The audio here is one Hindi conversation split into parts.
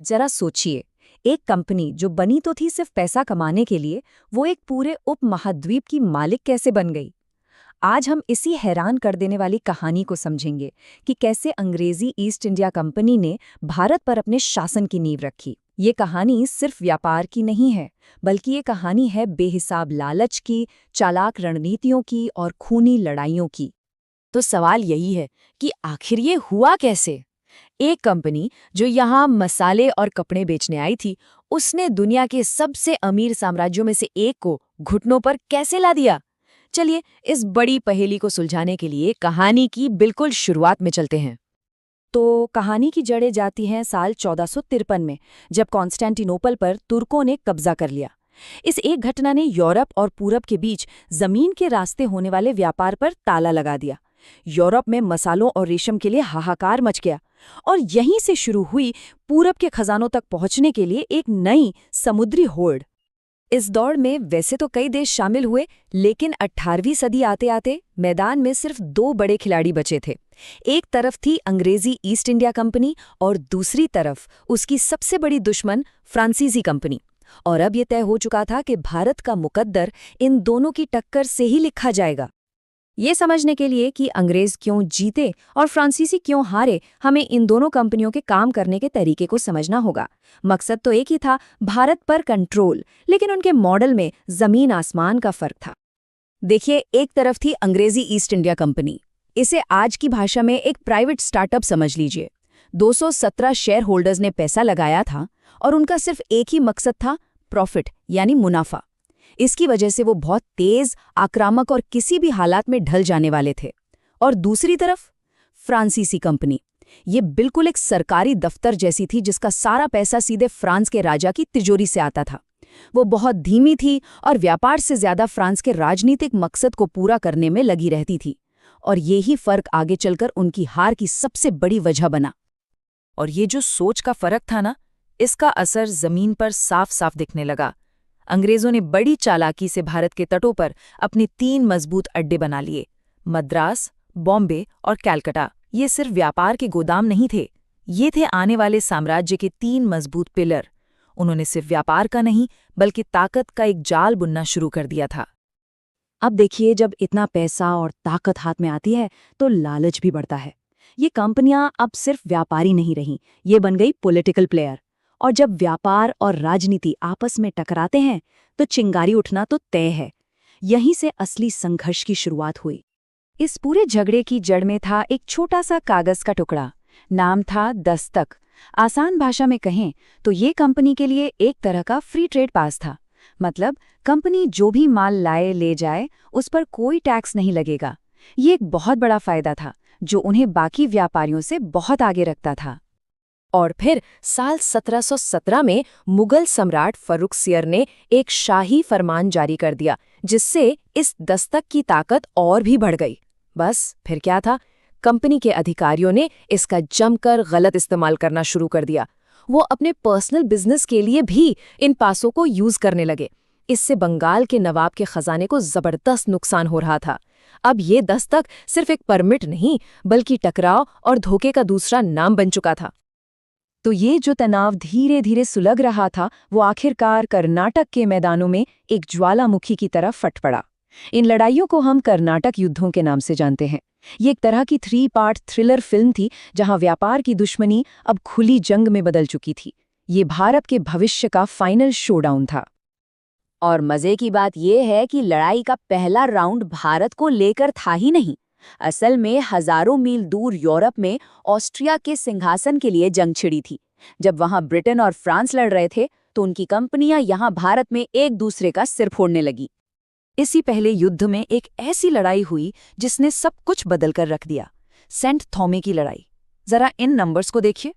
जरा सोचिए, एक कंपनी जो बनी तो थी सिर्फ पैसा कमाने के लिए, वो एक पूरे उपमहाद्वीप की मालिक कैसे बन गई। आज हम इसी हैरान कर देने वाली कहानी को समझेंगे कि कैसे अंग्रेजी ईस्ट इंडिया कंपनी ने भारत पर अपने शासन की नींव रखी। ये कहानी सिर्फ व्यापार की नहीं है, बल्कि ये कहानी है बेहिसाब लालच की, चालाक रणनीतियों की और खूनी लड़ाइयों की। तो सवाल यही है कि आखिर ये हुआ कैसे? एक कंपनी जो यहाँ मसाले और कपड़े बेचने आई थी, उसने दुनिया के सबसे अमीर साम्राज्यों में से एक को घुटनों पर कैसे ला दिया? चलिए, इस बड़ी पहेली को सुलझाने के लिए कहानी की बिल्कुल शुरुआत में चलते हैं। तो कहानी की जड़ें जाती हैं साल 1453 में, जब कॉन्स्टेंटिनोपल पर तुर्कों ने कब्जा कर लिया। इस एक घटना ने यूरोप और पूरब के बीच जमीन के रास्ते होने वाले व्यापार पर ताला लगा दिया। यूरोप में मसालों और रेशम के लिए हाहाकार मच गया, और यहीं से शुरू हुई पूरब के खजानों तक पहुंचने के लिए एक नई समुद्री होड़। इस दौड़ में वैसे तो कई देश शामिल हुए, लेकिन 18वीं सदी आते आते मैदान में सिर्फ दो बड़े खिलाड़ी बचे थे। एक तरफ थी अंग्रेजी ईस्ट इंडिया कंपनी और दूसरी तरफ उसकी सबसे बड़ी दुश्मन फ्रांसीसी कंपनी। और अब ये तय हो चुका था कि भारत का मुकद्दर इन दोनों की टक्कर से ही लिखा जाएगा। ये समझने के लिए कि अंग्रेज क्यों जीते और फ्रांसीसी क्यों हारे, हमें इन दोनों कंपनियों के काम करने के तरीके को समझना होगा। मकसद तो एक ही था, भारत पर कंट्रोल, लेकिन उनके मॉडल में जमीन आसमान का फर्क था। देखिए, एक तरफ थी अंग्रेजी ईस्ट इंडिया कंपनी। इसे आज की भाषा में एक प्राइवेट स्टार्टअप समझ लीजिए। 217 शेयर होल्डर्स ने पैसा लगाया था और उनका सिर्फ एक ही मकसद था, प्रॉफिट यानी मुनाफा। इसकी वजह से वो बहुत तेज, आक्रामक और किसी भी हालात में ढल जाने वाले थे। और दूसरी तरफ फ्रांसीसी कंपनी, ये बिल्कुल एक सरकारी दफ्तर जैसी थी, जिसका सारा पैसा सीधे फ्रांस के राजा की तिजोरी से आता था। वो बहुत धीमी थी और व्यापार से ज्यादा फ्रांस के राजनीतिक मकसद को पूरा करने में लगी रहती थी। और यही फर्क आगे चलकर उनकी हार की सबसे बड़ी वजह बना। और ये जो सोच का फर्क था ना, इसका असर जमीन पर साफ साफ दिखने लगा। अंग्रेजों ने बड़ी चालाकी से भारत के तटों पर अपने 3 मजबूत अड्डे बना लिए। मद्रास, बॉम्बे और कैलकाटा। ये सिर्फ व्यापार के गोदाम नहीं थे, ये थे आने वाले साम्राज्य के 3 मजबूत पिलर। उन्होंने सिर्फ व्यापार का नहीं, बल्कि ताकत का एक जाल बुनना शुरू कर दिया था। अब देखिए, जब इतना पैसा और ताकत हाथ में आती है तो लालच भी बढ़ता है। ये कंपनियां अब सिर्फ व्यापारी नहीं रहीं, ये बन गई पॉलिटिकल प्लेयर। और जब व्यापार और राजनीति आपस में टकराते हैं तो चिंगारी उठना तो तय है। यहीं से असली संघर्ष की शुरुआत हुई। इस पूरे झगड़े की जड़ में था एक छोटा सा कागज का टुकड़ा। नाम था दस्तक। आसान भाषा में कहें तो ये कंपनी के लिए एक तरह का फ्री ट्रेड पास था। मतलब कंपनी जो भी माल लाए ले जाए, उस पर कोई टैक्स नहीं लगेगा। ये एक बहुत बड़ा फायदा था, जो उन्हें बाकी व्यापारियों से बहुत आगे रखता था। और फिर साल 1717 में मुगल सम्राट फर्रुखसियर ने एक शाही फरमान जारी कर दिया, जिससे इस दस्तक की ताकत और भी बढ़ गई। बस फिर क्या था, कंपनी के अधिकारियों ने इसका जमकर गलत इस्तेमाल करना शुरू कर दिया। वो अपने पर्सनल बिजनेस के लिए भी इन पासों को यूज करने लगे। इससे बंगाल के नवाब के खजाने को जबरदस्त नुकसान हो रहा था। अब ये दस्तक सिर्फ एक परमिट नहीं, बल्कि टकराव और धोखे का दूसरा नाम बन चुका था। तो ये जो तनाव धीरे धीरे सुलग रहा था, वो आखिरकार कर्नाटक के मैदानों में एक ज्वालामुखी की तरह फट पड़ा। इन लड़ाइयों को हम कर्नाटक युद्धों के नाम से जानते हैं। ये एक तरह की 3 पार्ट थ्रिलर फिल्म थी, जहां व्यापार की दुश्मनी अब खुली जंग में बदल चुकी थी। ये भारत के भविष्य का फाइनल शोडाउन था। और मजे की बात यह है कि लड़ाई का पहला राउंड भारत को लेकर था ही नहीं। असल में हजारों मील दूर यूरोप में ऑस्ट्रिया के सिंहासन के लिए जंग छिड़ी थी। जब वहां ब्रिटेन और फ्रांस लड़ रहे थे, तो उनकी कंपनियां यहां भारत में एक दूसरे का सिर फोड़ने लगी। इसी पहले युद्ध में एक ऐसी लड़ाई हुई जिसने सब कुछ बदल कर रख दिया, सेंट थॉमे की लड़ाई। जरा इन नंबर्स को देखिए।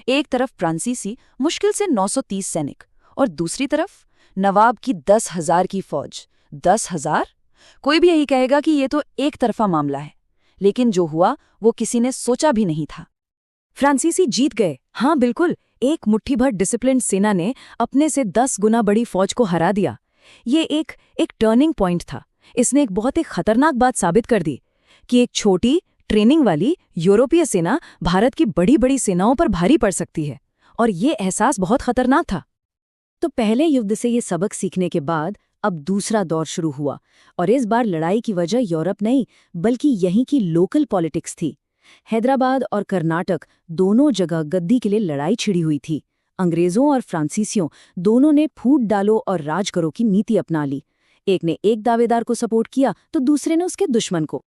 एक तरफ फ्रांसीसी मुश्किल से 930 सैनिक, और दूसरी तरफ नवाब की 10,000 की फौज। 10,000? कोई भी यही कहेगा कि ये तो एक तरफा मामला है, लेकिन जो हुआ वो किसी ने सोचा भी नहीं था। फ्रांसीसी जीत गए, हाँ बिल्कुल। एक मुट्ठी भर डिसिप्लिन्ड सेना ने अपने से 10 गुना बड़ी फौज को हरा दिया। ये एक टर्निंग पॉइंट था। इसने एक बहुत ही खतरनाक बात साबित कर दी कि एक छोटी ट्रेनिंग वाली यूरोपीय सेना भारत की बड़ी बड़ी सेनाओं पर भारी पड़ सकती है। और ये एहसास बहुत खतरनाक था। तो पहले युद्ध से ये सबक सीखने के बाद अब दूसरा दौर शुरू हुआ, और इस बार लड़ाई की वजह यूरोप नहीं बल्कि यहीं की लोकल पॉलिटिक्स थी। हैदराबाद और कर्नाटक दोनों जगह गद्दी के लिए लड़ाई छिड़ी हुई थी। अंग्रेजों और फ्रांसीसियों दोनों ने फूट डालो और राज करो की नीति अपना ली। एक ने एक दावेदार को सपोर्ट किया तो दूसरे ने उसके दुश्मन को।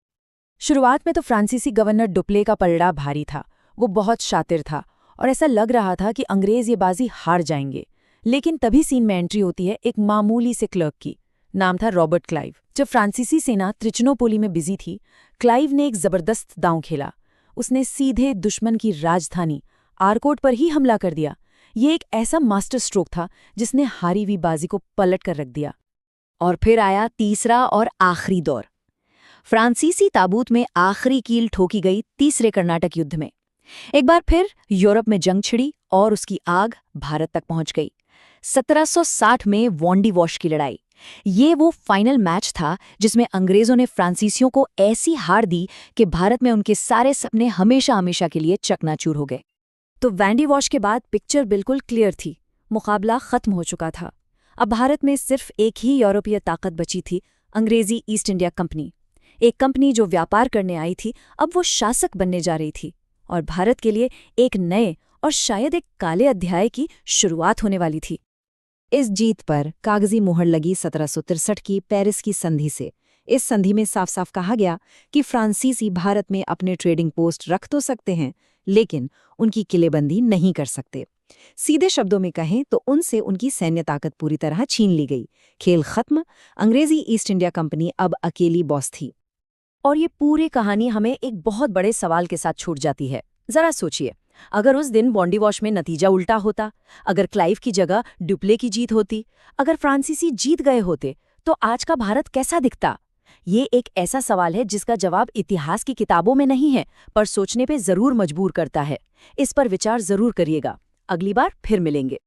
शुरुआत में तो फ्रांसीसी गवर्नर डुप्ले का पलड़ा भारी था। वो बहुत शातिर था और ऐसा लग रहा था कि अंग्रेज ये बाजी हार जाएंगे। लेकिन तभी सीन में एंट्री होती है एक मामूली से क्लर्क की। नाम था रॉबर्ट क्लाइव। जब फ्रांसीसी सेना त्रिचनोपोली में बिजी थी, क्लाइव ने एक जबरदस्त दांव खेला। उसने सीधे दुश्मन की राजधानी आरकोट पर ही हमला कर दिया। ये एक ऐसा मास्टर स्ट्रोक था जिसने हारी हुई बाजी को पलट कर रख दिया। और फिर आया तीसरा और आखिरी दौर। फ्रांसीसी ताबूत में आखिरी कील ठोकी गई तीसरे कर्नाटक युद्ध में। एक बार फिर यूरोप में जंग छिड़ी और उसकी आग भारत तक पहुंच गई। 1760 में वॉन्डीवॉश की लड़ाई, ये वो फाइनल मैच था जिसमें अंग्रेजों ने फ्रांसीसियों को ऐसी हार दी कि भारत में उनके सारे सपने हमेशा हमेशा के लिए चकनाचूर हो गए। तो वॉन्डीवॉश के बाद पिक्चर बिल्कुल क्लियर थी। मुकाबला खत्म हो चुका था। अब भारत में सिर्फ एक ही यूरोपीय ताकत बची थी, अंग्रेजी ईस्ट इंडिया कंपनी। एक कंपनी जो व्यापार करने आई थी, अब वो शासक बनने जा रही थी और भारत के लिए एक नए और शायद एक काले अध्याय की शुरुआत होने वाली थी। इस जीत पर कागजी मुहर लगी 1763 की पेरिस की संधि से। इस संधि में साफ साफ कहा गया कि फ्रांसीसी भारत में अपने ट्रेडिंग पोस्ट रख तो सकते हैं, लेकिन उनकी किलेबंदी नहीं कर सकते। सीधे शब्दों में कहें तो उनसे उनकी सैन्य ताकत पूरी तरह छीन ली गई। खेल खत्म। अंग्रेजी ईस्ट इंडिया कंपनी अब अकेली बॉस थी। और ये पूरी कहानी हमें एक बहुत बड़े सवाल के साथ छूट जाती है। जरा सोचिए, अगर उस दिन वॉन्डीवॉश में नतीजा उल्टा होता, अगर क्लाइव की जगह डुप्ले की जीत होती, अगर फ्रांसीसी जीत गए होते, तो आज का भारत कैसा दिखता? ये एक ऐसा सवाल है जिसका जवाब इतिहास की किताबों में नहीं है, पर सोचने पे जरूर मजबूर करता है। इस पर विचार जरूर करिएगा। अगली बार फिर मिलेंगे।